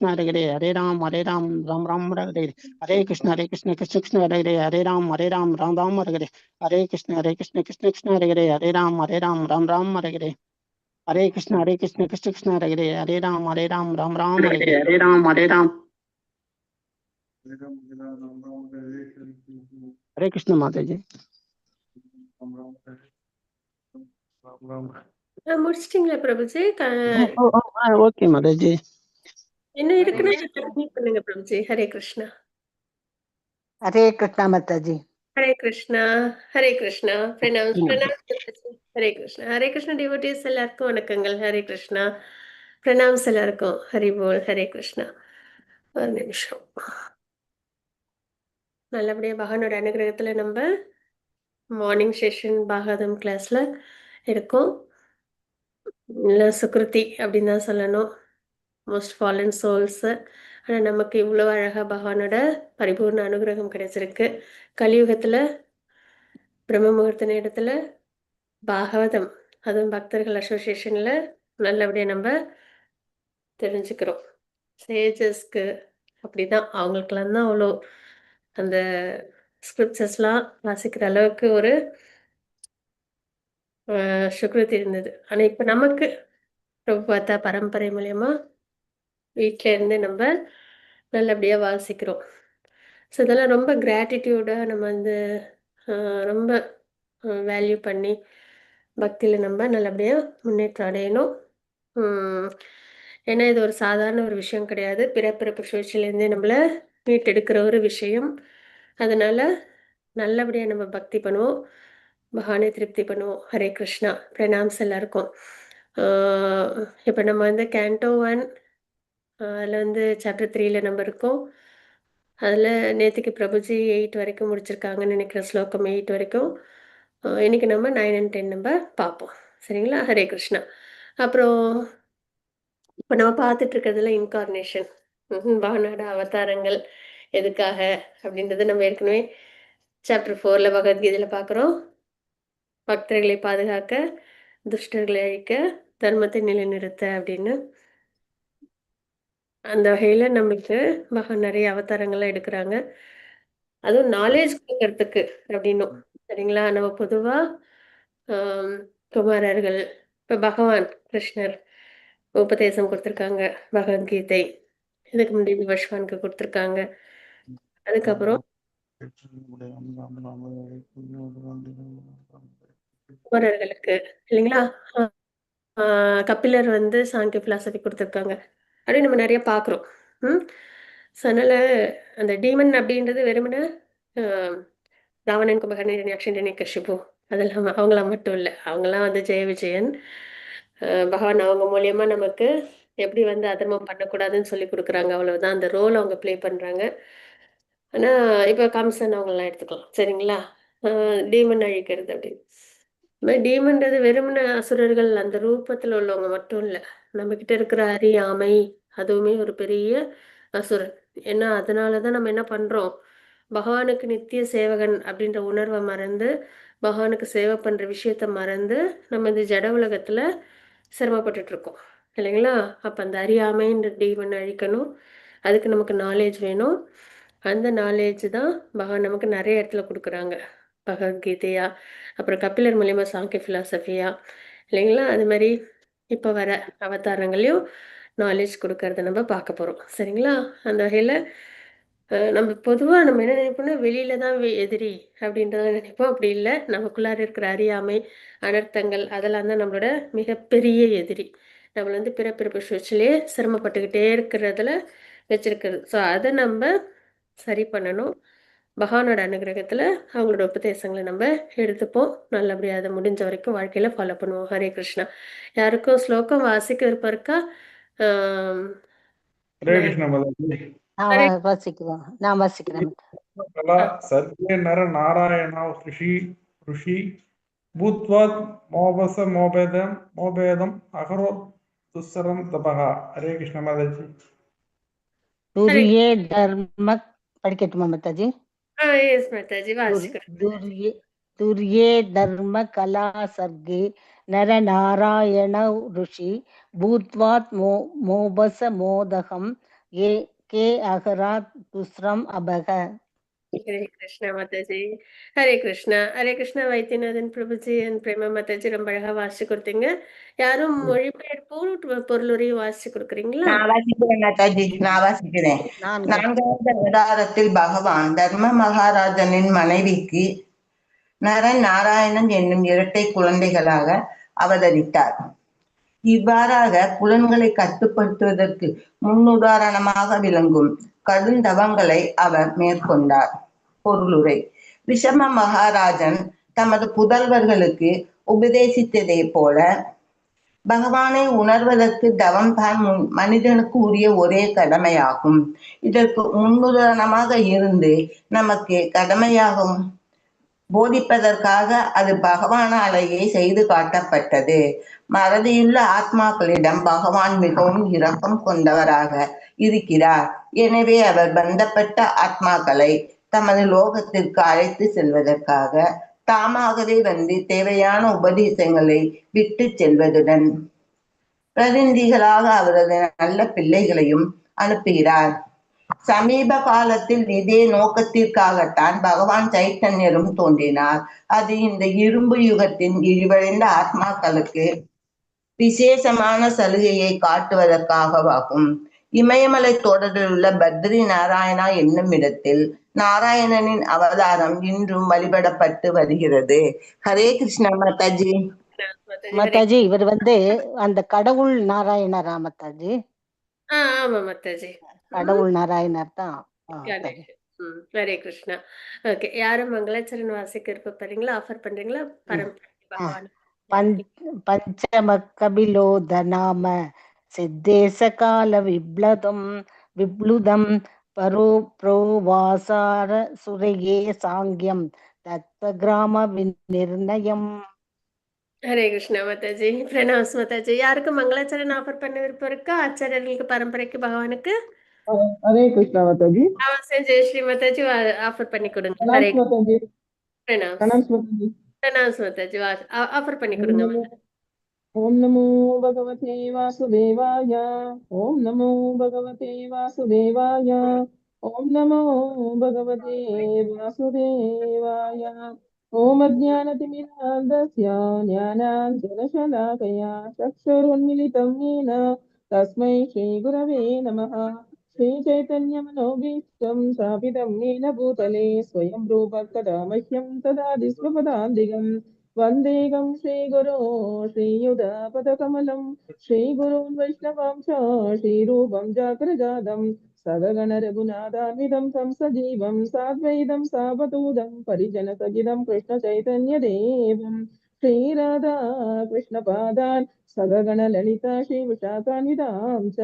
Hare Ram, Ram Ram, Hare Krishna, Krishna Krishna, Hare Ram, Ram Ram, Hare Krishna, Krishna Krishna, Hare Ram, Ram Ram, Hare Krishna, Krishna Krishna, Hare Ram, Ram Ram, Hare Ram. Hare Krishna, Mataji. முடிச்சிட்டீங்களா Prabhuji? Okay Mataji. என்ன இருக்குன்னு continue பண்ணுங்க Prabhuji. Hare Krishna. Hare Krishna Mataji. Hare Krishna, Hare Krishna. Pranam Hare Krishna. Hare Krishna devotees எல்லாருக்கும் வணக்கங்கள். Hare Krishna. Pranams எல்லாருக்கும். ஹரி போல். ஹரே கிருஷ்ணா. ஒரு நிமிஷம். நல்லபடியா பகவானோட அனுகிரகத்துல நம்ம மார்னிங் செஷன் பாகவதம் கிளாஸ்ல இருக்கோம். இல்லை சுக்ருதி அப்படின்னு தான் சொல்லணும். Most fallen souls. ஆனால் நமக்கு இவ்வளோ அழகாக பகவானோட பரிபூர்ண அனுகிரகம் கிடைச்சிருக்கு. கலியுகத்தில் பிரம்ம முகூர்த்த நேரத்தில் பாகவதம், அதுவும் பக்தர்கள் அசோசியேஷனில் நல்லபடியாக நம்ம தெரிஞ்சுக்கிறோம். சேஜஸ்க்கு அப்படி தான், அவங்களுக்கெல்லாம் தான் அவ்வளோ அந்த ஸ்கிரிப்சஸ்லாம் வாசிக்கிற அளவுக்கு ஒரு சுக்ருதி இருந்தது. ஆனால் இப்போ நமக்கு ரொம்ப பார்த்தா பரம்பரை மூலயமா வீட்டில் இருந்து நம்ம நல்லபடியாக வாசிக்கிறோம். ஸோ இதெல்லாம் ரொம்ப கிராட்டிடியூடாக நம்ம வந்து ரொம்ப வேல்யூ பண்ணி பக்தியில் நம்ம நல்லபடியாக முன்னேற்றம் அடையணும். ஏன்னா இது ஒரு சாதாரண ஒரு விஷயம் கிடையாது. பிறப்பிறப்பு சுழற்சியிலேருந்தே நம்மளை மீட்டெடுக்கிற ஒரு விஷயம். அதனால் நல்லபடியாக நம்ம பக்தி பண்ணுவோம், பகவானை திருப்தி பண்ணுவோம். ஹரே கிருஷ்ணா. பிரணாம்ஸ் எல்லாருக்கும். இப்போ நம்ம வந்து கேண்டோ 1 அதில் வந்து சாப்டர் 3ல் நம்ம இருக்கோம். அதில் நேற்றுக்கு பிரபுஜி 8 வரைக்கும் முடிச்சிருக்காங்கன்னு நினைக்கிற ஸ்லோகம் 8 வரைக்கும். இன்னைக்கு நம்ம 9 and 10 நம்ம பார்ப்போம். சரிங்களா? ஹரே கிருஷ்ணா. அப்புறம் இப்போ நம்ம பார்த்துட்டு இருக்கிறதுல இன்கார்னேஷன், பகவானோட அவதாரங்கள் எதுக்காக அப்படின்றத நம்ம ஏற்கனவே சாப்டர் 4ல் பகவத்கீதையில் பார்க்குறோம். பக்தர்களை பாதுகாக்க, துஷ்டர்களை அழிக்க, தர்மத்தை நிலைநிறுத்த அப்படின்னு. அந்த வகையில் நம்மளுக்கு பகவான் நிறைய அவதாரங்கள்லாம் எடுக்கிறாங்க. அதுவும் நாலேஜ் கொடுக்கறதுக்கு அப்படின்னும். சரிங்களா? நம்ம பொதுவாக குமாரர்கள், இப்போ பகவான் கிருஷ்ணர் உபதேசம் கொடுத்துருக்காங்க, பகவத்கீதை. இதுக்கு முன்னாடி விவஸ்வானுக்கு கொடுத்துருக்காங்க. அதுக்கப்புறம் குமாரர்களுக்கு இல்லைங்களா, கபிலர் வந்து சாங்கிய பிலாசபி கொடுத்துருக்காங்க. அப்படின்னு நம்ம நிறைய பார்க்குறோம். ஸோ அதனால் அந்த டீமன் அப்படின்றது வெறுமனே ராவணன், கும்பகர்ணன், யக்ஷன், கஷ்யபு அதெல்லாம் அவங்களாம் மட்டும் இல்லை. அவங்களாம் வந்து ஜெய விஜயன். பகவான் அவங்க மூலியமா நமக்கு எப்படி வந்து அதர்மம் பண்ணக்கூடாதுன்னு சொல்லி கொடுக்குறாங்க. அவ்வளவுதான் அந்த ரோல் அவங்க ப்ளே பண்ணுறாங்க. ஆனால் இப்போ கம்சன் அவங்களாம் எடுத்துக்கலாம். சரிங்களா? டீமன் அழிக்கிறது அப்படின்னு. டீமன்றது வெறுமன அசுரர்கள் அந்த ரூபத்தில் உள்ளவங்க மட்டும் இல்லை. நம்மக்கிட்ட இருக்கிற அறியாமை அதுவுமே ஒரு பெரிய அசுரன். ஏன்னா அதனால தான் நம்ம என்ன பண்ணுறோம், பகவானுக்கு நித்திய சேவகன் அப்படின்ற உணர்வை மறந்து, பகவானுக்கு சேவை பண்ணுற விஷயத்த மறந்து நம்ம இந்த ஜட உலகத்தில் சிரமப்பட்டுட்ருக்கோம் இல்லைங்களா? அப்போ அந்த அறியாமைன்ற டீமன் அழிக்கணும். அதுக்கு நமக்கு நாலேஜ் வேணும். அந்த நாலேஜ் தான் பகவான் நமக்கு நிறைய இடத்துல கொடுக்குறாங்க. பகவத்கீதையா, அப்புறம் கபிலர் மூலியமா சாங்கிய ஃபிலாசபியா இல்லைங்களா? அது மாதிரி இப்போ வர அவதாரங்களையும் நாலேஜ் கொடுக்கறத நம்ம பார்க்க போகிறோம். சரிங்களா? அந்த வகையில் நம்ம பொதுவாக நம்ம என்ன நினைப்போம்னா வெளியில தான் எதிரி அப்படின்றத நினைப்போம். அப்படி இல்லை, நமக்குள்ளார இருக்கிற அறியாமை, அனர்த்தங்கள் அதெல்லாம் தான் நம்மளோட மிகப்பெரிய எதிரி. நம்மளை வந்து பிறப்பிறப்பு சுழற்சியிலே சிரமப்பட்டுக்கிட்டே இருக்கிறதுல வச்சிருக்கிறது. ஸோ அதை நம்ம சரி பண்ணணும். பகவானோட அனுகிரகத்தில் அவங்களோட உபதேசங்களை நம்ம எடுத்துப்போம். நல்லபடியாக அதை முடிஞ்ச வரைக்கும் வாழ்க்கையில் ஃபாலோ பண்ணுவோம். ஹரே கிருஷ்ணா. யாருக்கும் ஸ்லோகம் வாசிக்க விருப்பம் இருக்கா? ஹரே கிருஷ்ணா மாதாஜி. நான் வாசிக்கிறேன். சர்வே நர நாராயணா ऋषि भूत्वात् मोबस मोबेदम अकरोत् दुस्सरं तपः. हरे कृष्ण माताजी. துரியே தர்ம படிக்கட்டுமா மாதாஜி? எஸ் மாதாஜி, வாசிக்கிறேன். துரியே தர்ம கலா சர்गे நர நாராயண ऋषि भूत्वात् मोबस मोदகம் ये के अहरात दुस्रम अबग. ஹரே கிருஷ்ணா மாதாஜி. ஹரே கிருஷ்ணா வைத்தியநாதன் பிரபுஜி அண்ட் பிரேமா மாதாஜி ரொம்ப அழகா வாசிச்சு கொடுத்தீங்க. யாரும் மொழிபெயர்ப்பும் பொருளுரையும் வாசிச்சு கொடுக்குறீங்களா? நான் வாசிக்கிறேன் மாதாஜி, நான் வாசிக்கிறேன். நான்கு. 4வது அவதாரத்தில் பகவான் தர்ம மகாராஜனின் மனைவிக்கு நரன் நாராயணன் என்னும் இரட்டை குழந்தைகளாக அவதரித்தார். இவ்வாறாக புலன்களை கட்டுப்படுத்துவதற்கு முன்னுதாரணமாக விளங்கும் கடுந்தவங்களை அவர் மேற்கொண்டார். பொருளுரை. ரிஷப மகாராஜன் தமது புதல்வர்களுக்கு உபதேசித்ததை போல பகவானை உணர்வதற்கு தவம் தான் மனிதனுக்கு உரிய ஒரே கடமையாகும். இதற்கு முன்னுதாரணமாக இருந்து நமக்கு கடமையாகும் போதிப்பதற்காக அது பகவானாலேயே செய்து காட்டப்பட்டது. மறதியுள்ள ஆத்மாக்களிடம் பகவான் மிகவும் இரக்கம் கொண்டவராக இருக்கிறார். எனவே அவர் பந்தப்பட்ட ஆத்மாக்களை தமது லோகத்திற்கு அழைத்து செல்வதற்காக தாமாகவே வந்து தேவையான உபதேசங்களை விட்டு செல்வதுடன் பிரதிநிதிகளாக அவரது நல்ல பிள்ளைகளையும் அனுப்புகிறார். சமீப காலத்தில் இதே நோக்கத்திற்காகத்தான் பகவான் சைத்தன்யரும் தோன்றினார். அது இந்த இரும்பு யுகத்தின் இழிவடைந்த ஆத்மாக்களுக்கு விசேஷமான சலுகையை காட்டுவதற்காகவாகும். இமயமலை தொடரில் உள்ள பத்ரி நாராயணா என்னும் இடத்தில் நாராயணனின் அவதாரம் இன்றும் வழிபடப்பட்டு வருகிறது. ஹரே கிருஷ்ணா மாதாஜி. மாதாஜி இவர் அந்த கடவுள் நாராயணரா மாதாஜி? ஆமா மாதாஜி, கடவுள் நாராயணர் தான். ஹரே கிருஷ்ணா. ஓகே, யாரும் மங்களாச்சரண் வாசிக்க இருப்பீங்களா? ஆஃபர் பண்றீங்களா? பகவான் பஞ்சம கபிலோத நாம சித்தேச கால விப்ளுதம் பரோ புரோவாசார சுரையே சாங்கியம் தத்த கிராம நிர்ணயம். ஹரே கிருஷ்ணா மாதாஜி. பிரணாஸ் மாதாஜி. யாருக்கு மங்களாச்சரண் ஆஃபர் பண்ண விருப்பம் இருக்கா? ஆச்சாரியர்களுக்கு, பரம்பரைக்கு, பகவானுக்கு? ஹரே கிருஷ்ணா மாதாஜி. ஜெயஸ்ரீ மாதாஜி ஆஃபர் பண்ணி கொடுங்க. ஹரே பிரணாஸ் மாதாஜி ஆஃபர் பண்ணி கொடுங்க. ஓம் நமோ பகவதே வாசுதேவாய. ஓம் நமோ பகவதே வாசுதேவாய. ஓம் நமோ பகவதே வாசுதேவாய. ஓம் அஜ்ஞானதிமிராந்தஸ்ய ஞானாஞ்சனசலாகயா சக்ஷுருன்மிலிதம் येन तस्मै श्रीगुरवे नमः. श्रीचैतन्यमनोभीष्टं स्थापितं येन भूतले स्वयं रूपः कदा मह्यं ददाति स्वपदान्तिकम्. वन्देकं श्रीगुरो श्रीयुतापदकमलं श्रीगुरून् वैष्णवांश श्रीरूपं जाग्रजातं सगगण रघुनाथान्वितं तं सजीवं साद्वैतं सावधूतं परिजनसहितं कृष्णचैतन्यदेवं श्रीराधा कृष्णपादान् सगगण ललिता श्रीविशाखान्वितां च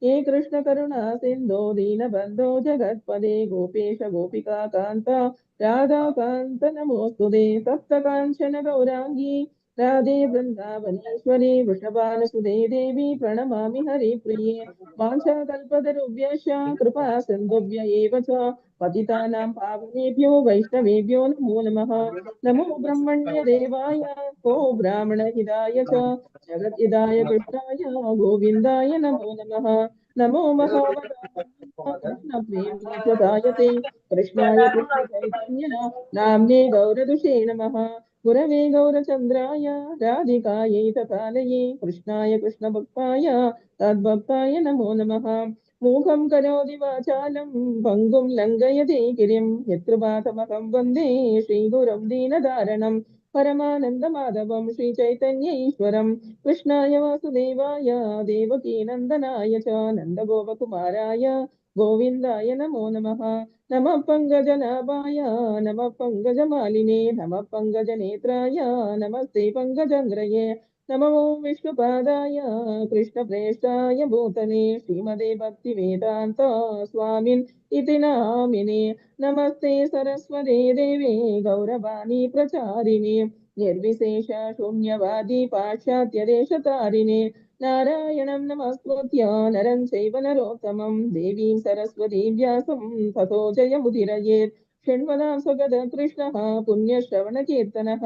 ये कृष्णकरुणा सिन्धो दीनबन्धो जगत्पदे गोपेश गोपिका कान्ता राधाकान्त नमोस्तुते. सप्तकाञ्चन गौराङ्गी राधे वृन्दावनेश्वरी वृषभानुसुते देवी प्रणमामि हरिप्रिये. वाञ्छाकल्पतरुभ्यश्च कृपा सिन्धुभ्य एव च पतितानां पावनेभ्यो वैष्णवेभ्यो नमो नमः. नमो ब्रह्मण्य देवाय को ब्राह्मणहिताय च जगद्हिताय कृष्णाय गोविन्दाय नमो नमः. नमो महावताय कृष्णाय कृष्णचैतन्य नाम्ने गौरदुषे नमः. गुरवे गौरचन्द्राय राधिकायै तथालये कृष्णाय कृष्णभक्ताय तद्भक्ताय नमो नमः. मूकं करोति वाचालं भङ्गुं लङ्घयति गिरिं यत्कृपातमहं वन्दे श्रीगुरं दीनदारणं परमानन्दमाधवं श्रीचैतन्य ईश्वरं कृष्णाय वासुदेवाय देवकीनन्दनाय च नन्दगोपकुमाराय गोविन्दाय नमो नमः. नमः पङ्कजनाभाय नमः पङ्कजमालिने नमः पङ्कजनेत्राय नमस्ते पङ्कजाङ्ग्रये. नमो विष्णुपादाय कृष्णप्रेष्ठाय भूतले श्रीमदे भक्तिवेदान्त स्वामिन् इति नामिने. नमस्ते सरस्वते देवे गौरवाणी प्रचारिणे निर्विशेष शून्यवादी पाश्चात्यदेशतारिणे. नारायणं नमस्कृत्य नरं चैव नरोत्तमं देवीं सरस्वतीं व्यासं ततो जयमुदीरयेत्. शृण्वतां स्वगतः कृष्णः पुण्यश्रवणकीर्तनः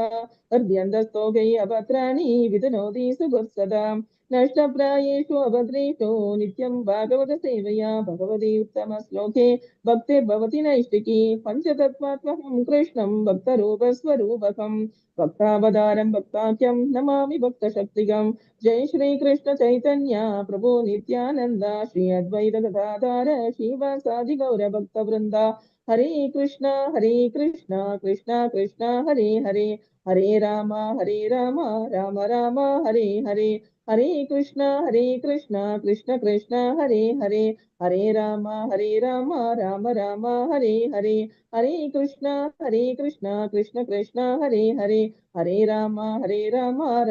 हृद्यन्तस्थो गैयपत्राणि वितनोति सुगुत्सदाम्. नष्टप्रायेषु अभद्रेषु नित्यं भागवतसेवया भगवति उत्तमश्लोके भक्तिर्भवति नैष्टिकी पञ्चतत्त्वात्मकं कृष्णं भक्तरूपस्वरूपकं भक्तावतारं भक्ताख्यं नमामि भक्तशक्तिगं। जय श्रीकृष्ण चैतन्य प्रभु नित्यानन्द श्री अद्वैत गदाधर श्रीवासादि गौरभक्तवृन्द। हरे कृष्ण कृष्ण कृष्ण हरे हरे, हरे राम राम राम हरे हरे, हरे कृष्ण कृष्ण कृष्ण हरे हरे, हरे राम राम राम हरे हरे, हरे कृष्ण कृष्ण कृष्ण हरे हरे, हरे राम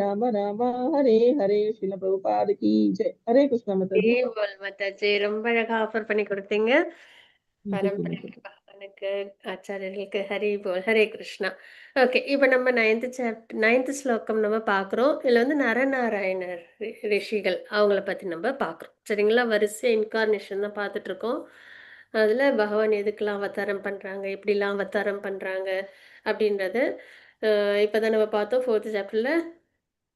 राम राम हरे हरे। श्रील प्रभुपाद की जय। हरे कृष्ण माताजी। மாதாஜி ரொம்ப அழகா ஆஃபர் பண்ணி கொடுத்தீங்க. பரம்பரை माताजी। பகவானுக்கு, ஆச்சாரியர்களுக்கு ஹரி போல். ஹரே கிருஷ்ணா. ஓகே, இப்போ நம்ம 9th ஸ்லோகம் நம்ம பார்க்குறோம். இதில் வந்து நரநாராயணர் ரிஷிகள் அவங்கள பற்றி நம்ம பார்க்குறோம். சரிங்களா? வரிசை இன்கார்னேஷன் தான் பார்த்துட்டு இருக்கோம். அதில் பகவான் எதுக்கெல்லாம் அவதாரம் பண்ணுறாங்க, எப்படிலாம் அவதாரம் பண்ணுறாங்க அப்படின்றது இப்போ தான் நம்ம பார்த்தோம். 4th சாப்டரில்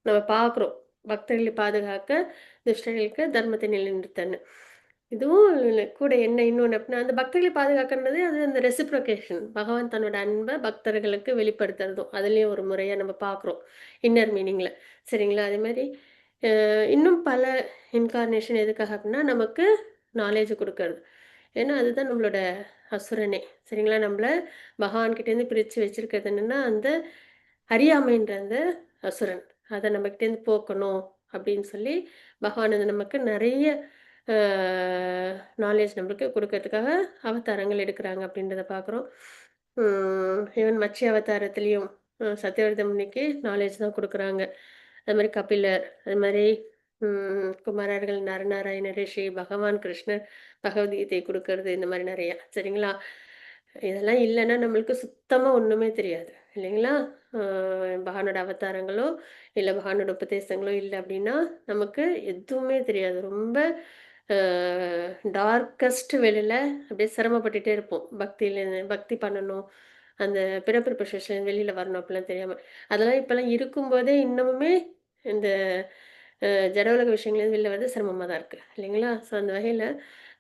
நம்ம பார்க்குறோம். பக்தர்களை பாதுகாக்க, துஷ்டர்களுக்கு தர்மத்தை நிலைநிறுத்தன்னு. இதுவும் கூட என்ன இன்னொன்று அப்படின்னா, அந்த பக்தர்களை பாதுகாக்கின்றது அது அந்த ரெசிப்ரோகேஷன். பகவான் தன்னோட அன்பை பக்தர்களுக்கு வெளிப்படுத்துறதும் அதுலேயும் ஒரு முறையாக நம்ம பார்க்குறோம் இன்னர் மீனிங்கில். சரிங்களா? அதே மாதிரி இன்னும் பல இன்கார்னேஷன் எதுக்காக அப்படின்னா நமக்கு நாலேஜ் கொடுக்கறது. ஏன்னா அதுதான் நம்மளோட அசுரனே. சரிங்களா? நம்மளை பகவான்கிட்டேருந்து பிரித்து வச்சிருக்கிறது என்னென்னா அந்த அறியாமைன்ற அந்த அசுரன். அதை நம்மக்கிட்டேருந்து போக்கணும் அப்படின்னு சொல்லி பகவான் அது நமக்கு நிறைய நாலேஜ் நம்மளுக்கு கொடுக்கறதுக்காக அவதாரங்கள் எடுக்கிறாங்க அப்படின்றத பார்க்குறோம். ஈவன் மத்ஸ்ய அவதாரத்துலேயும் சத்யவர்த முனிக்கு நாலேஜ் தான் கொடுக்குறாங்க. அது மாதிரி கபிலர், அது மாதிரி குமாரர்கள், நரநாராயண ரிஷி, பகவான் கிருஷ்ணர் பகவத்கீதை கொடுக்கறது, இந்த மாதிரி நிறையா. சரிங்களா? இதெல்லாம் இல்லைன்னா நம்மளுக்கு சுத்தமாக ஒன்றுமே தெரியாது இல்லைங்களா? பகவானோட அவதாரங்களோ இல்லை பகவானோட உபதேசங்களோ இல்லை அப்படின்னா நமக்கு எதுவுமே தெரியாது. ரொம்ப டார்க்கஸ்ட் வெளியில் அப்படியே சிரமப்பட்டுட்டே இருப்போம். பக்தி பண்ணணும், அந்த பிறப்பு ப்ரொசஷன் வெளியில் வரணும் அப்படிலாம் தெரியாமல். அதெல்லாம் இப்போல்லாம் இருக்கும்போதே இன்னமுமே இந்த ஜனவுலக விஷயங்கள்லேருந்து வெளில வந்து சிரமமாக தான் இருக்குது இல்லைங்களா? ஸோ அந்த வகையில்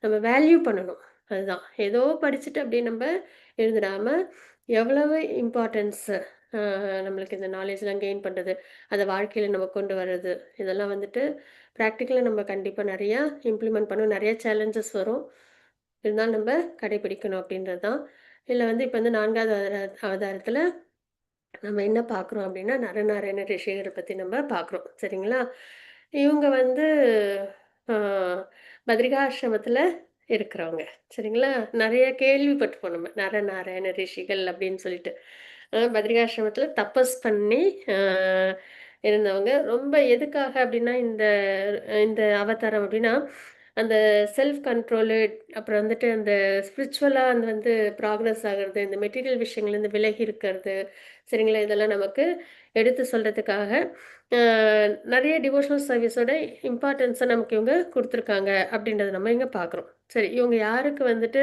நம்ம வேல்யூ பண்ணணும். அதுதான் ஏதோ படிச்சுட்டு அப்படியே நம்ம எழுந்துடாமல் எவ்வளவு இம்பார்ட்டன்ஸு நம்மளுக்கு இந்த நாலேஜ்லாம் கெயின் பண்ணுறது, அதை வாழ்க்கையில் நம்ம கொண்டு வர்றது, இதெல்லாம் வந்துட்டு ப்ராக்டிக்கலாக நம்ம கண்டிப்பாக நிறையா இம்ப்ளிமெண்ட் பண்ணணும். நிறைய சேலஞ்சஸ் வரும், இருந்தாலும் நம்ம கடைபிடிக்கணும் அப்படின்றது தான். இதில் வந்து இப்போ வந்து 4வது அவதாரத்தில் நம்ம என்ன பார்க்குறோம் அப்படின்னா நரநாராயண ரிஷிகரை பற்றி நம்ம பார்க்குறோம். சரிங்களா? இவங்க வந்து பத்ரிகாசிரமத்தில் இருக்கிறவங்க. சரிங்களா? நிறைய கேள்விப்பட்டிருப்போம் நம்ம நரநாராயண ரிஷிகள் அப்படின்னு சொல்லிட்டு. பத்ரிகாசிரமத்தில் தபஸ் பண்ணி இருந்தவங்க. ரொம்ப எதுக்காக அப்படின்னா இந்த இந்த அவதாரம் அப்படின்னா அந்த செல்ஃப் கண்ட்ரோலு, அப்புறம் வந்துட்டு அந்த ஸ்பிரிச்சுவலாக அந்த வந்து ப்ராக்ரஸ் ஆகிறது, இந்த மெட்டீரியல் விஷயங்கள்லேருந்து விலகி இருக்கிறது. சரிங்களா? இதெல்லாம் நமக்கு எடுத்து சொல்கிறதுக்காக நிறைய டிவோஷனல் சர்வீஸோட இம்பார்ட்டன்ஸை நமக்கு இவங்க கொடுத்துருக்காங்க அப்படின்றத நம்ம இங்கே பார்க்குறோம். சரி, இவங்க யாருக்கு வந்துட்டு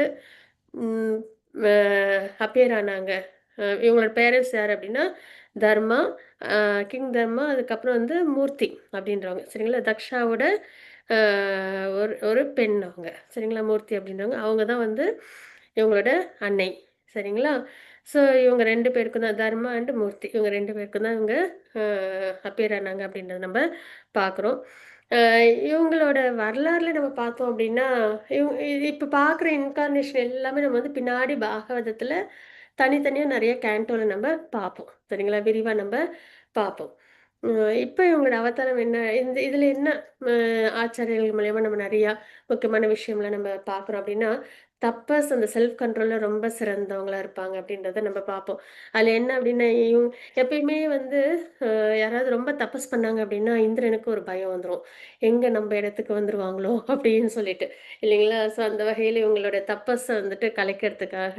அப்பியர் ஆனாங்க? இவங்களோட பேரண்ட்ஸ் யார் அப்படின்னா தர்மா, கிங் தர்மா, அதுக்கப்புறம் வந்து மூர்த்தி அப்படின்றவங்க. சரிங்களா? தக்ஷாவோட ஒரு பெண் அவங்க. சரிங்களா? மூர்த்தி அப்படின்றவங்க அவங்க தான் வந்து இவங்களோட அன்னை. சரிங்களா? ஸோ இவங்க 2 பேருக்கும் தான், தர்மா அண்ட் மூர்த்தி, இவங்க 2 பேருக்கும் தான் இவங்க அப்பியர் ஆனாங்க அப்படின்றத நம்ம பார்க்குறோம். இவங்களோட வரலாறுல நம்ம பார்த்தோம் அப்படின்னா இவங்க இப்போ பார்க்குற இன்கார்னேஷன் எல்லாமே நம்ம வந்து பின்னாடி பாகவதத்தில் தனித்தனியாக நிறைய கேண்டோவில் நம்ம பார்ப்போம். சரிங்களா? விரிவாக நம்ம பார்ப்போம். இப்போ இவங்களோட அவதாரம் என்ன, இதில் என்ன ஆச்சாரியர்கள் மூலயமா நம்ம நிறையா முக்கியமான விஷயம்லாம் நம்ம பார்க்குறோம் அப்படின்னா தப்பஸ் அந்த செல்ஃப் கண்ட்ரோலில் ரொம்ப சிறந்தவங்களா இருப்பாங்க அப்படின்றத நம்ம பார்ப்போம். அதில் என்ன அப்படின்னா இவங்க எப்பயுமே வந்து யாராவது ரொம்ப தப்பஸ் பண்ணாங்க அப்படின்னா இந்திரனுக்கு ஒரு பயம் வந்துடும், எங்கே நம்ம இடத்துக்கு வந்துடுவாங்களோ அப்படின்னு சொல்லிட்டு இல்லைங்களா? ஸோ அந்த வகையில் இவங்களோட தப்பஸை வந்துட்டு கலைக்கிறதுக்காக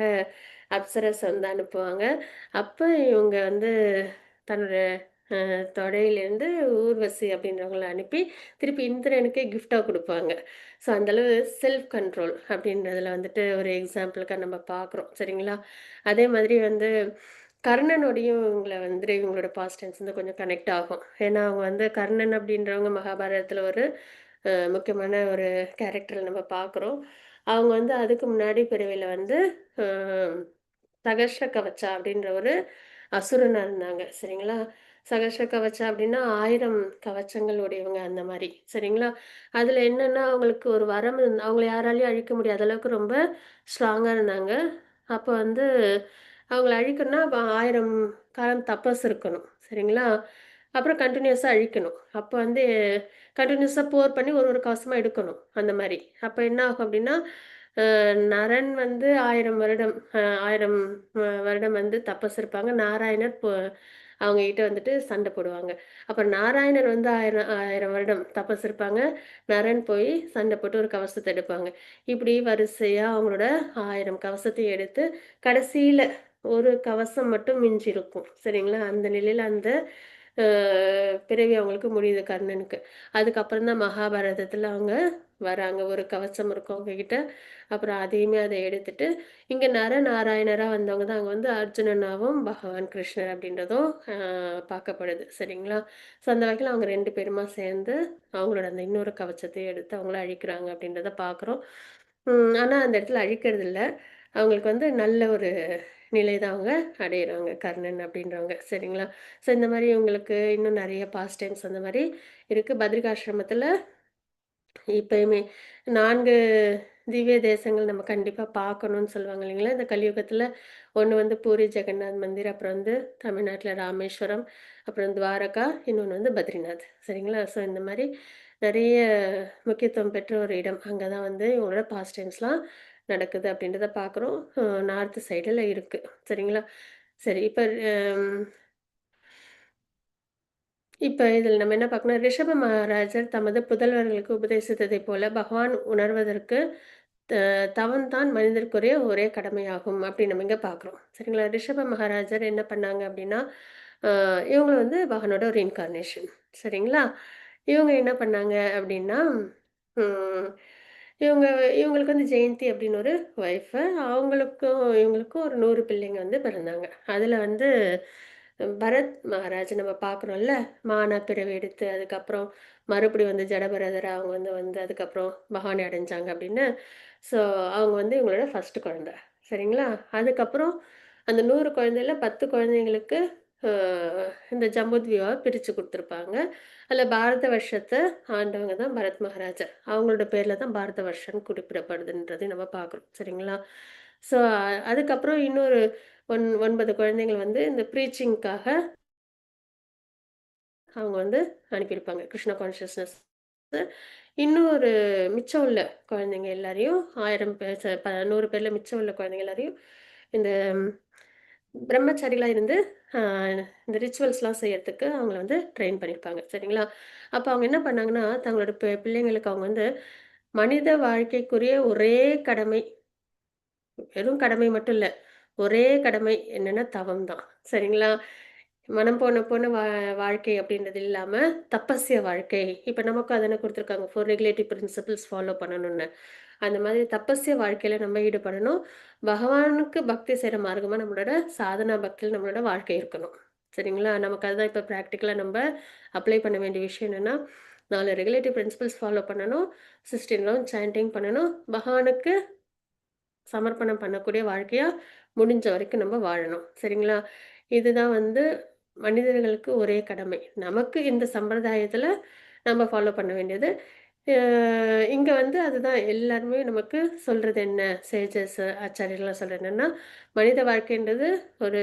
அப்சரஸ் வந்து அனுப்புவாங்க. அப்போ இவங்க வந்து தன்னோட தொடையிலேருந்து ஊர்வசி அப்படின்றவங்கள அனுப்பி திருப்பி இந்திரனுக்கே கிஃப்டாக கொடுப்பாங்க. ஸோ அந்தளவு செல்ஃப் கண்ட்ரோல் அப்படின்றதுல வந்துட்டு ஒரு எக்ஸாம்பிளுக்காக நம்ம பார்க்குறோம். சரிங்களா? அதே மாதிரி வந்து கர்ணனோடையும் இவங்களை வந்து இவங்களோட பாஸ்ட் டென்ஸ் வந்து கொஞ்சம் கனெக்ட் ஆகும். ஏன்னா அவங்க வந்து கர்ணன் அப்படின்றவங்க மகாபாரதத்தில் ஒரு முக்கியமான ஒரு கேரக்டர் நம்ம பார்க்குறோம். அவங்க வந்து அதுக்கு முன்னாடி பிறவியில் வந்து அஹ், சகர்ஷ கவச்சா அப்படின்ற ஒரு அசுரனா இருந்தாங்க. சரிங்களா? சகர்ஷ கவச்சா அப்படின்னா 1000 கவச்சங்கள் உடையவங்க அந்த மாதிரி. சரிங்களா? அதில் என்னன்னா அவங்களுக்கு ஒரு வரம் அவங்கள யாராலையும் அழிக்க முடியாத அளவுக்கு ரொம்ப ஸ்ட்ராங்காக இருந்தாங்க. அப்போ வந்து அவங்கள அழிக்கணும்னா அப்போ 1000 காலம் தபஸ் இருக்கணும். சரிங்களா? அப்புறம் கண்டினியூஸாக அழிக்கணும். அப்போ வந்து கண்டினியூஸாக போர் பண்ணி ஒரு ஒரு கவசமாக எடுக்கணும் அந்த மாதிரி. அப்போ என்ன ஆகும் அப்படின்னா நரன் வந்து 1000 வருடம் 1000 வருடம் வந்து தபஸ் இருப்பாங்க. நாராயணர் அவங்க கிட்ட வந்துட்டு சண்டை போடுவாங்க. அப்புறம் நாராயணர் வந்து 1000 வருடம் தபஸ் இருப்பாங்க. நரன் போய் சண்டை போட்டு ஒரு கவசத்தை எடுப்பாங்க. இப்படி வரிசையா அவங்களோட 1000 கவசத்தையும் எடுத்து கடைசியில ஒரு கவசம் மட்டும் மிஞ்சி இருக்கும். சரிங்களா? அந்த நிலையில அந்த பிறவி அவங்களுக்கு முடியுது கர்ணனுக்கு. அதுக்கப்புறம் தான் மகாபாரதத்துல அவங்க வராங்க. ஒரு கவசம் இருக்கும் அவங்க கிட்ட. அப்புறம் அதையுமே அதை எடுத்துட்டு இங்க நரநாராயணரா வந்தவங்க தான் அங்க வந்து அர்ஜுனனாவும் பகவான் கிருஷ்ணர் அப்படின்றதும் பார்க்கப்படுது. சரிங்களா? ஸோ அந்த வகையில் அவங்க 2 பேருமா சேர்ந்து அவங்களோட அந்த இன்னொரு கவச்சத்தையும் எடுத்து அவங்கள அழிக்கிறாங்க அப்படின்றத பார்க்குறோம். ஆனா அந்த இடத்துல அழிக்கிறது இல்ல. அவங்களுக்கு வந்து நல்ல ஒரு நிலை தான் அவங்க அடையிறாங்க கர்ணன் அப்படின்றவங்க. சரிங்களா? ஸோ இந்த மாதிரி உங்களுக்கு இன்னும் நிறைய பாஸ்ட் டைம்ஸ் அந்த மாதிரி இருக்கு. பத்ரிகாசிரமத்துல இப்பயுமே 4 திவ்ய தேசங்கள் நம்ம கண்டிப்பா பார்க்கணும்னு சொல்லுவாங்க இல்லைங்களா? இந்த கலியுகத்துல ஒண்ணு வந்து பூரி ஜெகநாத் மந்திர், அப்புறம் வந்து தமிழ்நாட்டுல ராமேஸ்வரம், அப்புறம் துவாரகா, இன்னொன்னு வந்து பத்ரிநாத். சரிங்களா? ஸோ இந்த மாதிரி நிறைய முக்கியத்துவம் பெற்ற ஒரு இடம். அங்கே தான் வந்து இவங்களோட பாஸ்ட் டைம்ஸ்லாம் நடக்குது அப்படின்றத பார்க்குறோம். நார்த் சைடில் இருக்கு. சரிங்களா? சரி, இப்போ இதில் நம்ம என்ன பார்க்கணும், ரிஷப மகாராஜர் தமது புதல்வர்களுக்கு உபதேசித்ததைப் போல பகவான் உணர்வதற்கு தவம் தான் மனிதருக்குரிய ஒரே கடமையாகும் அப்படின்னு நம்ம இங்கே பார்க்குறோம். சரிங்களா? ரிஷப மகாராஜர் என்ன பண்ணாங்க அப்படின்னா இவங்க வந்து பகவானோட ஒரு இன்கார்னேஷன். சரிங்களா? இவங்க என்ன பண்ணாங்க அப்படின்னா உம், இவங்க இவங்களுக்கு வந்து ஜெயந்தி அப்படின்னு ஒரு ஒய்ஃபு, அவங்களுக்கும் இவங்களுக்கும் ஒரு 100 பிள்ளைங்க வந்து பிறந்தாங்க. அதில் வந்து பரத் மகாராஜ் நம்ம பார்க்குறோம்ல, மானா பிறவி எடுத்து அதுக்கப்புறம் மறுபடியும் வந்து ஜடபரதரா அவங்க வந்து வந்து அதுக்கப்புறம் பகவானை அடைஞ்சாங்க அப்படின்னு. ஸோ அவங்க வந்து இவங்களோட ஃபர்ஸ்ட் குழந்தை. சரிங்களா? அதுக்கப்புறம் அந்த 100 குழந்தையில 10 குழந்தைங்களுக்கு இந்த ஜம்புத்வீபாவை பிரித்து கொடுத்துருப்பாங்க. அதில் பாரத வருஷத்தை ஆண்டவங்க தான் பரத் மகாராஜா. அவங்களோட பேரில் தான் பாரத வருஷம் குறிப்பிடப்படுதுன்றதையும் நம்ம பார்க்குறோம். சரிங்களா? ஸோ அதுக்கப்புறம் இன்னொரு 9 குழந்தைகள் வந்து இந்த ப்ரீச்சிங்க்காக அவங்க வந்து அனுப்பியிருப்பாங்க. கிருஷ்ண கான்ஷியஸ்னஸ். இன்னொரு மிச்சம் உள்ள குழந்தைங்க எல்லாரையும் 1000 பேர் 100 பேர்ல மிச்சம் உள்ள குழந்தைங்க எல்லாரையும் இந்த பிரம்மச்சாரிகளா இருந்து இந்த ரிச்சுவல்ஸ்லாம் செய்யறதுக்கு அவங்கள வந்து ட்ரெயின் பண்ணியிருப்பாங்க. சரிங்களா? அப்போ அவங்க என்ன பண்ணாங்கன்னா தங்களோட பிள்ளைங்களுக்கு அவங்க வந்து மனித வாழ்க்கைக்குரிய ஒரே கடமை, வெறும் கடமை மட்டும் இல்ல, ஒரே கடமை என்னன்னா தவம் தான். சரிங்களா? மனம் போன போன வாழ்க்கை அப்படின்றது இல்லாம தபஸ்ய வாழ்க்கை. இப்ப நமக்கும் அதனை கொடுத்துருக்காங்க, 4 ரெகுலேட்டிவ் பிரின்சிபிள்ஸ் ஃபாலோ பண்ணணும்னு. அந்த மாதிரி தபஸ்ய வாழ்க்கையில நம்ம ஈடுபடணும். பகவானுக்கு பக்தி செய்யற மார்க்கமா நம்மளோட சாதனா பக்தியில் நம்மளோட வாழ்க்கை இருக்கணும். சரிங்களா? நமக்கு அதுதான் இப்ப பிராக்டிக்கலா நம்ம அப்ளை பண்ண வேண்டிய விஷயம் என்னன்னா 4 ரெகுலேட்டிவ் பிரின்சிபிள்ஸ் ஃபாலோ பண்ணணும். 16 லவும் சாண்டிங் பண்ணணும். பகவானுக்கு சமர்ப்பணம் பண்ணக்கூடிய வாழ்க்கையா முடிஞ்ச வரைக்கும் நம்ம வாழணும். சரிங்களா? இதுதான் வந்து மனிதர்களுக்கு ஒரே கடமை. நமக்கு இந்த சம்பிரதாயத்துல நம்ம ஃபாலோ பண்ண வேண்டியது. இங்க வந்து அதுதான் எல்லாருமே நமக்கு சொல்றது என்ன, சேஜஸ் ஆச்சாரியர்கள்லாம் சொல்றது என்னன்னா, மனித வாழ்க்கைன்றது ஒரு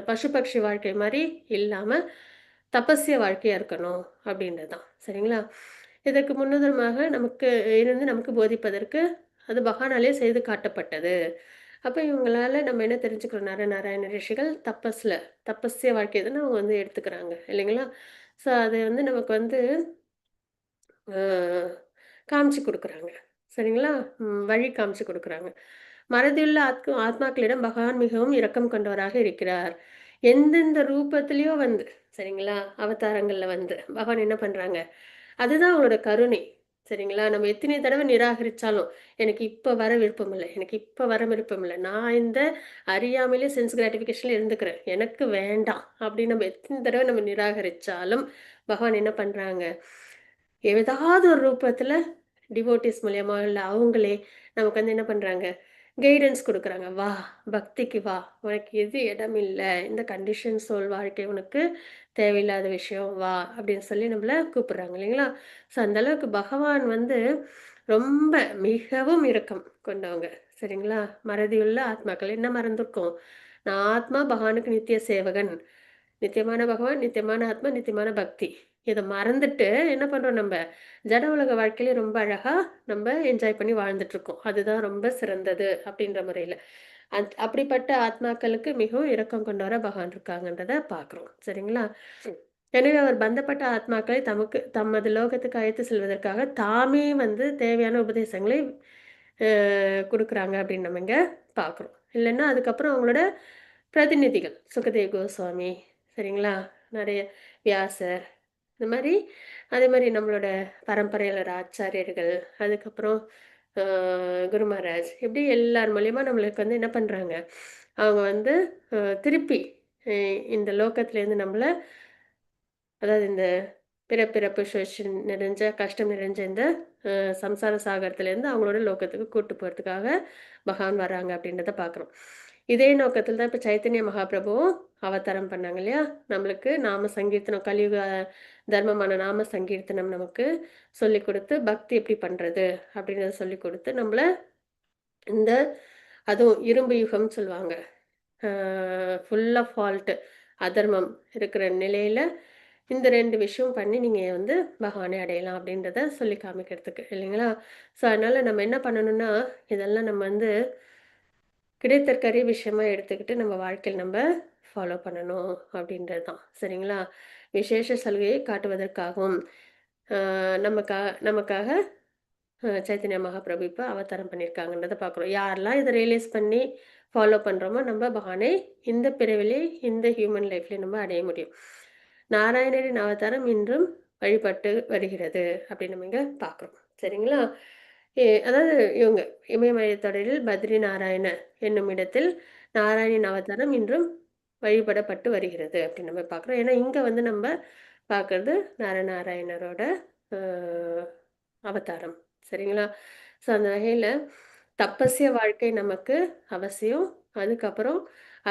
பசு பக்ஷி வாழ்க்கை மாதிரி இல்லாம தபஸ்ய வாழ்க்கையா இருக்கணும் அப்படின்றது தான். சரிங்களா? இதற்கு முன்னுதாரணமாக நமக்கு இருந்து நமக்கு போதிப்பதற்கு அது பகவானாலே செய்து காட்டப்பட்டது. அப்ப இவங்களால நம்ம என்ன தெரிஞ்சுக்கிறோம், நாராயண ரிஷிகள் தபஸ்ய வாழ்க்கை தானே அவங்க வந்து எடுத்துக்கிறாங்க இல்லைங்களா? ஸோ அது வந்து நமக்கு வந்து அஹ், காமிச்சு கொடுக்குறாங்க. சரிங்களா? வழி காமிச்சு கொடுக்குறாங்க. மறதியுள்ள ஆத்மாக்களிடம் பகவான் மிகவும் இரக்கம் கொண்டவராக இருக்கிறார். எந்தெந்த ரூபத்திலயோ வந்து, சரிங்களா, அவதாரங்கள்ல வந்து பகவான் என்ன பண்றாங்க, அதுதான் அவங்களோட கருணை. சரிங்களா? நம்ம எத்தனை தடவை நிராகரிச்சாலும், எனக்கு இப்ப வர விருப்பம் இல்ல. எனக்கு இப்ப வர விருப்பம் இல்ல. நான் இந்த அறியாமையிலே சென்ஸ் கிராட்டிஃபிகேஷன்ல இருந்துக்கிறேன். எனக்கு வேண்டாம். அப்படின்னு நம்ம எத்தனை தடவை நம்ம நிராகரிச்சாலும், பகவான் என்ன பண்றாங்க? ஏதாவது ஒரு ரூபத்துல டிவோட்டீஸ் மூலியமா இல்ல அவங்களே நமக்கு வந்து என்ன பண்றாங்க? கைடன்ஸ் குடுக்குறாங்க. வா! பக்திக்கு வா! உனக்கு எது இடம் இல்ல. இந்த கண்டிஷன் சோல் வாழ்க்கை உனக்கு தேவையில்லாத விஷயம். வா! அப்படின்னு சொல்லி நம்மள கூப்பிடுறாங்க இல்லைங்களா? ஸோ அந்த அளவுக்கு பகவான் வந்து ரொம்ப மிகவும் இரக்கம் கொண்டவங்க. சரிங்களா? மறதியுள்ள ஆத்மாக்கள் என்ன மறந்திருக்கோம்? நான் ஆத்மா பகவானுக்கு நித்திய சேவகன். நித்தியமான பகவான், நித்தியமான ஆத்மா, நித்தியமான பக்தி. இத மறந்துட்டு என்ன பண்றோம் நம்ப? ஜட உலக வாழ்க்கையில ரொம்ப அழகா நம்ப என்ஜாய் பண்ணி வாழ்ந்துட்டு இருக்கோம். அதுதான் ரொம்ப சிறந்தது அப்படின்ற முறையில. அப்படிப்பட்ட ஆத்மாக்களுக்கு மிகவும் இரக்கம் கொண்டவரா பகவான் இருக்காங்கன்றத பார்க்கிறோம். சரிங்களா? எனவே அவர் பந்தப்பட்ட ஆத்மாக்களை தமது லோகத்துக்கு அழைத்து செல்வதற்காக தாமே வந்து தேவையான உபதேசங்களை குடுக்குறாங்க அப்படின்னு நம்ம இங்க பார்க்குறோம். இல்லைன்னா அதுக்கப்புறம் அவங்களோட பிரதிநிதிகள் சுகதேவ் கோஸ்வாமி, சரிங்களா? நிறைய வியாசர், இந்த மாதிரி அதே மாதிரி நம்மளோட பரம்பரையில் வர ஆச்சாரியர்கள், அதுக்கப்புறம் குரு மகாராஜ், இப்படி எல்லார் மூலியமா நம்மளுக்கு வந்து என்ன பண்றாங்க? அவங்க வந்து திருப்பி இந்த லோகத்திலேருந்து நம்மள, அதாவது இந்த பிறப்பிறப்பு சுழற்சி நிறைஞ்ச கஷ்டம் நிறைஞ்ச இந்த சம்சார சாகரத்துலேருந்து அவங்களோட லோகத்துக்கு கூட்டு போகிறதுக்காக பகவான் வராங்க அப்படின்றத பார்க்குறோம். இதே நோக்கத்தில் தான் இப்போ சைத்தன்ய மகாபிரபுவும் அவதாரம் பண்ணாங்க இல்லையா? நம்மளுக்கு நாம சங்கீர்த்தனம், கலியுக தர்மமான நாம சங்கீர்த்தனம் நமக்கு சொல்லி கொடுத்து பக்தி எப்படி பண்ணுறது அப்படின்றத சொல்லி கொடுத்து நம்மள இந்த, அதுவும் இரும்பு யுகம்னு சொல்லுவாங்க, ஃபுல் ஆஃப் ஃபால்ட்டு, அதர்மம் இருக்கிற நிலையில் இந்த 2 விஷயம் பண்ணி நீங்கள் வந்து பகவானை அடையலாம் அப்படின்றத சொல்லி காமிக்கிறதுக்கு இல்லைங்களா? ஸோ அதனால் நம்ம என்ன பண்ணணும்னா, இதெல்லாம் நம்ம வந்து கிடைத்தற்கரிய விஷயமா எடுத்துக்கிட்டு நம்ம வாழ்க்கையில் நம்ம ஃபாலோ பண்ணணும் அப்படின்றது தான். சரிங்களா? விசேஷ சலுகையை காட்டுவதற்காகவும் நமக்காக சைத்தன்ய மகாபிரபு இப்போ அவதாரம் பண்ணியிருக்காங்கன்றதை பார்க்குறோம். யாரெல்லாம் இதை ரியலைஸ் பண்ணி ஃபாலோ பண்ணுறோமோ நம்ம பகவானை இந்த பிறவிலே இந்த ஹியூமன் லைஃப்லேயே நம்ம அடைய முடியும். நாராயணரின் அவதாரம் இன்றும் வழிபட்டு வருகிறது அப்படின்னு நம்ம இங்கே பார்க்குறோம். சரிங்களா? அதாவது இவங்க இமயமலை தொடரில் பத்ரி நாராயண என்னும் இடத்தில் நாராயணின் அவதாரம் இன்றும் வழிபடப்பட்டு வருகிறது அப்படின்னு நம்ம பார்க்குறோம். ஏன்னா இங்கே வந்து நம்ம பார்க்கறது நாராயணரோட அவதாரம். சரிங்களா? ஸோ அந்த வகையில் தப்பசிய வாழ்க்கை நமக்கு அவசியம். அதுக்கப்புறம்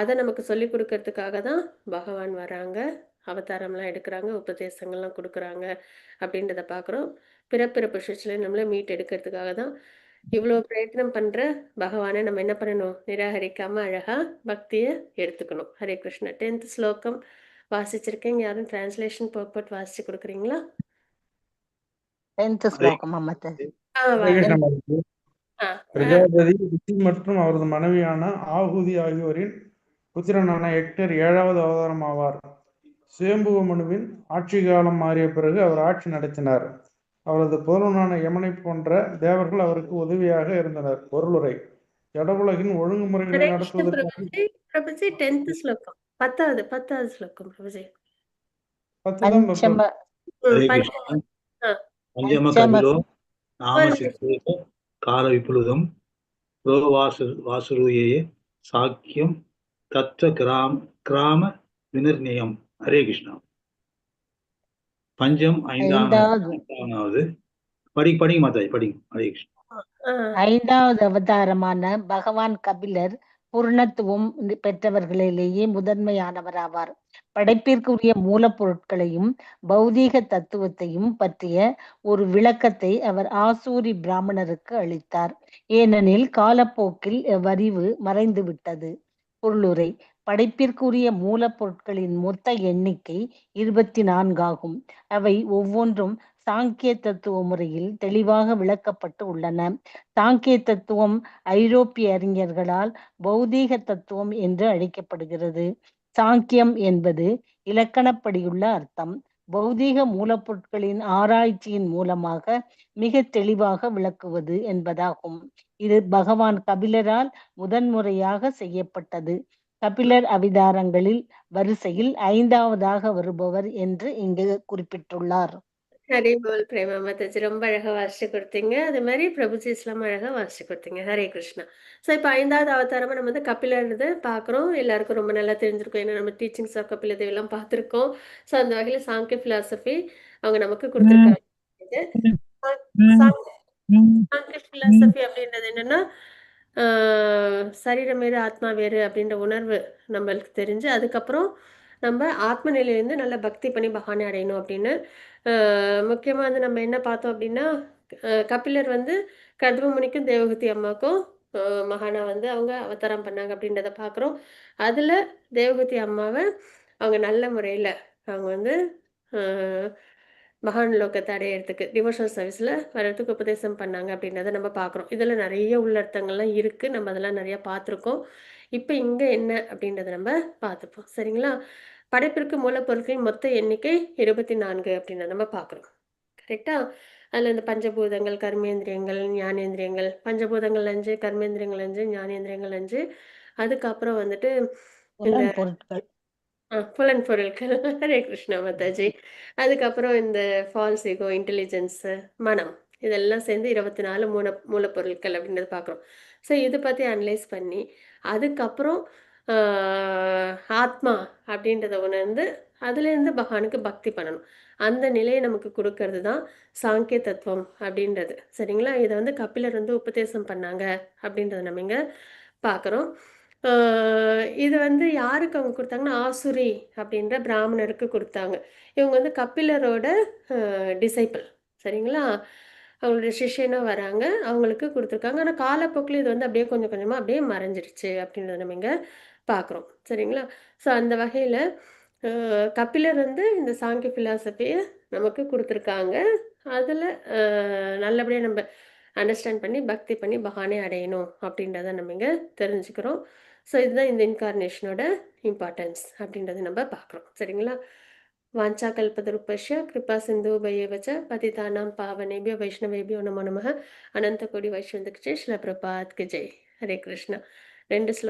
அதை நமக்கு சொல்லி கொடுக்கறதுக்காக தான் பகவான் வராங்க, அவதாரம்லாம் எடுக்கிறாங்க, உபதேசங்கள்லாம் கொடுக்குறாங்க அப்படின்றத பார்க்குறோம். பிறப்பிறப்பு சுழற்சியில் நம்மளை மீட் எடுக்கிறதுக்காக தான் இவ்வளோ பிரயத்னம் பண்ணுற பகவானை நம்ம என்ன பண்ணணும்? நிராகரிக்காமல் அழகாக பக்தியை எடுத்துக்கணும். ஹரே கிருஷ்ணா. 10th ஸ்லோகம் வாசிச்சிருக்கேன். யாரும் டிரான்ஸ்லேஷன் பர்பட் வாசிச்சு கொடுக்குறீங்களா? 10th ஸ்லோகம் அம்மத்த. பிரஜாபதி ரிஷி மற்றும் அவரது மனைவியான ஆகுதி ஆகியோரின் புத்திரனான ஹெக்டர் 7வது அவதாரம் ஆவார். சுயம்புவ மனுவின் ஆட்சி காலம் மாறிய பிறகு அவர் ஆட்சி நடத்தினார். அவரது புதல்வனான யமனை போன்ற தேவர்கள் அவருக்கு உதவியாக இருந்தனர். பொருளுரை: ஜடவுலகின் ஒழுங்குமுறைகளை நடத்துவதற்கு 10th ஸ்லோகம் 10வது ஸ்லோகம் பிரபுஜி. பஞ்சம பஞ்சம கபிலோ நாம சித்தேக கால விபுலுதம் வாசுருயே சாக்கியம் தத்வ கிராம விநிர்ணயம். ஹரே கிருஷ்ணா. பஞ்சம் 5வது படிங்க மாதாஜி, படிங்க. ஹரே கிருஷ்ணா. 5வது அவதாரமான பகவான் கபிலர் பூர்ணத்துவம் பெற்றவர்களிலேயே முதன்மையானவராவார். படைப்பிற்குரிய மூலப்பொருட்களையும் பௌதீக தத்துவத்தையும் பற்றிய ஒரு விளக்கத்தை அவர் ஆசூரி பிராமணருக்கு அளித்தார். ஏனெனில் காலப்போக்கில் அறிவு மறைந்துவிட்டது. பொருளுரை: படைப்பிற்குரிய மூலப்பொருட்களின் மொத்த எண்ணிக்கை 24 ஆகும். அவை ஒவ்வொன்றும் சாங்கிய தத்துவ முறையில் தெளிவாக விளக்கப்பட்டு உள்ளன. சாங்கிய தத்துவம் ஐரோப்பிய அறிஞர்களால் பௌதீக தத்துவம் என்று அழைக்கப்படுகிறது. சாங்கியம் என்பது இலக்கணப்படியுள்ள அர்த்தம். பௌதீக மூலப்பொருட்களின் ஆராய்ச்சியின் மூலமாக மிக தெளிவாக விளக்குவது என்பதாகும். இது பகவான் கபிலரால் முதன்முறையாக செய்யப்பட்டது. கபிலர் அவதாரங்களில் வரிசையில் 5வதாக வருபவர் என்று இங்கு குறிப்பிட்டுள்ளார். ஹரி போல் பிரேமா மாதாஜி ரொம்ப அழகா வாசிச்சு கொடுத்தீங்க. அதே மாதிரி பிரபுஜி இஸ்லாம் அழகா வாசிச்சு கொடுத்தீங்க. ஹரே கிருஷ்ணா. ஸோ இப்போ 5வது அவதாரமா நம்ம வந்து கபிலர்ன்றதை பார்க்குறோம். எல்லாருக்கும் ரொம்ப நல்லா தெரிஞ்சிருக்கும். ஏன்னா நம்ம டீச்சிங்ஸ் ஆஃப் கபில தேவிலாம் பார்த்துருக்கோம். ஸோ அந்த வகையில் சாங்கிய ஃபிலாசபி அவங்க நமக்கு கொடுத்துருக்காங்க. சாங்கிய ஃபிலாசபி அப்படின்றது என்னன்னா சரீரம் வேறு ஆத்மா வேறு அப்படின்ற உணர்வு நம்மளுக்கு தெரிஞ்சு அதுக்கப்புறம் நம்ம ஆத்ம நிலையிலேருந்து நல்ல பக்தி பண்ணி பகவானை அடையணும் அப்படின்னு முக்கியமாக வந்து நம்ம என்ன பார்த்தோம் அப்படின்னா கபிலர் வந்து கர்தமமுனிக்கும் தேவகூதி அம்மாவுக்கும் மகானா வந்து அவங்க அவதாரம் பண்ணாங்க அப்படின்றத பார்க்குறோம். அதில் தேவகூதி அம்மாவை அவங்க நல்ல முறையில் அவங்க வந்து மகான் லோகத்தை அடையிறதுக்கு டிவோஷனல் சர்வீஸில் வர்றதுக்கு உபதேசம் பண்ணாங்க அப்படின்றத நம்ம பார்க்குறோம். இதில் நிறைய உள்ளர்த்தங்கள்லாம் இருக்குது. நம்ம அதெல்லாம் நிறையா பார்த்துருக்கோம். இப்போ இங்கே என்ன அப்படின்றத நம்ம பார்த்துப்போம். சரிங்களா? படைப்பிற்கு மூலப்பொருட்களின் மொத்த எண்ணிக்கை 24 அப்படின்றத நம்ம பார்க்குறோம். கரெக்டா? அதில் இந்த பஞ்சபூதங்கள், கர்மேந்திரியங்கள், ஞானேந்திரியங்கள், பஞ்சபூதங்கள் 5, கர்மேந்திரியங்கள் 5, ஞானேந்திரியங்கள் 5. அதுக்கப்புறம் வந்துட்டு இந்த பொருட்கள் புலன்பொருட்கள். ஹரே கிருஷ்ணா மாதாஜி. அதுக்கப்புறம் இந்த ஃபால்ஸ் ஈகோ, இன்டெலிஜென்ஸ், மனம், இதெல்லாம் சேர்ந்து 24 மூலப்பொருட்கள் அப்படின்றத பார்க்குறோம். ஸோ இதை பற்றி அனலைஸ் பண்ணி அதுக்கப்புறம் ஆத்மா அப்படின்றத உணர்ந்து அதுலேருந்து பகவானுக்கு பக்தி பண்ணணும். அந்த நிலையை நமக்கு கொடுக்கறது தான் சாங்கிய தத்துவம் அப்படின்றது. சரிங்களா? இதை வந்து கபிலர் வந்து உபதேசம் பண்ணாங்க அப்படின்றத நம்ம இங்கே பார்க்குறோம். இது வந்து யாருக்கு அவங்க கொடுத்தாங்கன்னா ஆசுரி அப்படின்ற பிராமணருக்கு கொடுத்தாங்க. இவங்க வந்து கபிலரோட டிசைபிள். சரிங்களா? அவங்களோட சிஷ்யனா வராங்க. அவங்களுக்கு கொடுத்துருக்காங்க. ஆனால் காலப்போக்கில் இது வந்து அப்படியே கொஞ்சம் கொஞ்சமாக அப்படியே மறைஞ்சிருச்சு அப்படின்றத நம்ம இங்கே பார்க்குறோம். சரிங்களா? ஸோ அந்த வகையில் கபிலர் வந்து இந்த சாங்கிய ஃபிலாசபியை நமக்கு கொடுத்துருக்காங்க. அதில் நல்லபடியாக நம்ம அண்டர்ஸ்டாண்ட் பண்ணி பக்தி பண்ணி பகவானை அடையணும் அப்படின்றத நம்ம இங்கே தெரிஞ்சுக்கிறோம். ஸோ இதுதான் இந்த இன்கார்னேஷனோட இம்பார்ட்டன்ஸ் அப்படின்றத நம்ம பார்க்குறோம். சரிங்களா? வாஞ்சா கல்பதருப்பஷ்ய கிருபா சிந்து பையவச்ச பதிதானாம் பாவனேபியோ வைஷ்ணவேபியோ நமோ நமः அனந்த கோடி வைஷ்ணவ ஸ்ரீல பிரபாத் கி ஜெய். ஹரே கிருஷ்ணா. 2 ஸ்லோகம்